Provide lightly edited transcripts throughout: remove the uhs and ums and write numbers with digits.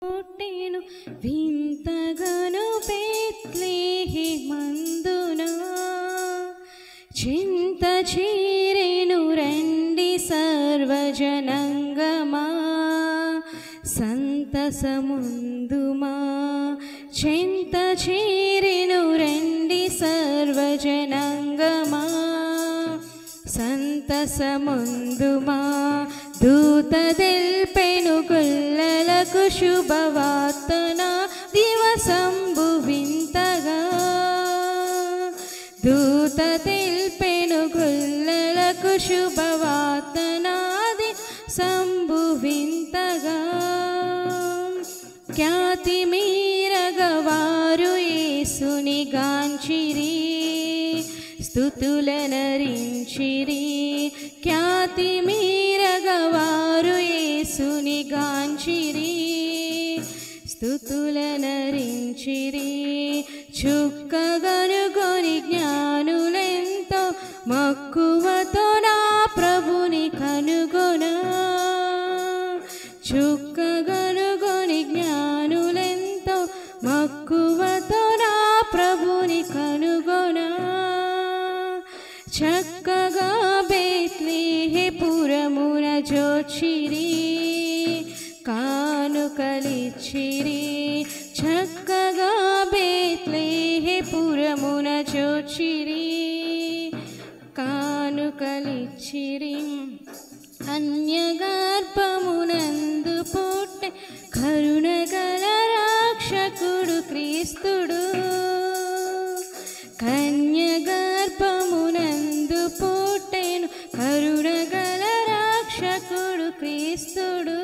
పుట్టెను వింతగను బెత్లెహేమందునా చింత చేరెను రండి సర్వజనంగమా సంతసముందుమా చింత చేరెను రండి సర్వజనంగమా సంతసముందుమా దూత తెల్పెను గుల్లలకు శుభవార్తన దివసంబు వింతగా దూత తెల్పెను గుల్లలకు శుభవార్తన దివసంబు వింతగా ఖ్యాతి మీరగవారు యేసుని గాంచిరి స్తుతులనరించిరి ఖ్యాతి మీరగవారు యేసుని గాంచిరి స్తుతులనరించిరి చుక్కగనుగొని జ్ఞానులెంతో మక్కువతో నా ప్రభుని కనుగొనా చుక్కగనుగొని జ్ఞానులెంతో మక్కువతో నా ప్రభుని కనుగొనా చక్కగా బెత్లెహేపురమున జోచిరి కానుకలిచ్చిరి చక్కగా బెత్లెహేపురమున జోచిరి కానుకలిచ్చిరి కన్యగర్భమునందు పుట్టె కరుణగల రక్షకుడు క్రీస్తుడు కన్యగర్భమునందు పుట్టెను కరుణగల రక్షకుడు క్రీస్తుడు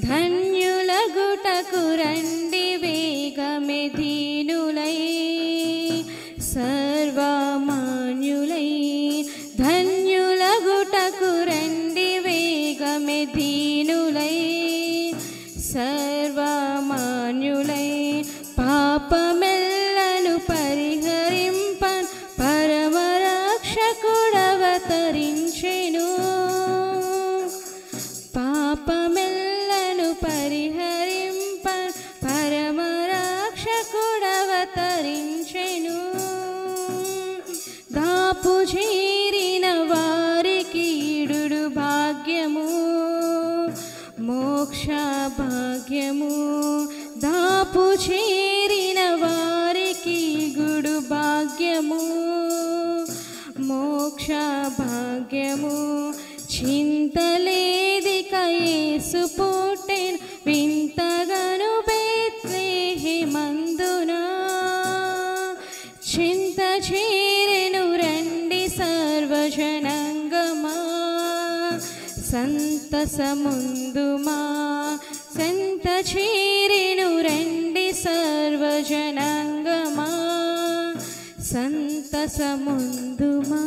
ధన్యులగుటకు రండి వేగమే దీనులై సర్వమాన్యులై ధన్యులగుటకు రండి వేగమే దీనులై సర్వమాన్యులై పాపమెల్లను పరిహరింపన్ పరమరక్షకుడవతరించెను పాపమెల్లను పరిహరింపన్ పరమరక్షకుడవతరించెను దాపు చేరిన వారికి ఈడుడు భాగ్యము మోక్ష భాగ్యము దాపు చేరిన వారికి గుడు భాగ్యము మోక్ష భాగ్యము చింతలేదిక యేసు పుట్టెను వింతగను బెత్లెహేమందునా చింత చేరెను రండి సర్వజనంగమా సంతసముందుమా సంత చేరెను రండి సర్వజనంగమా సంతసముందుమా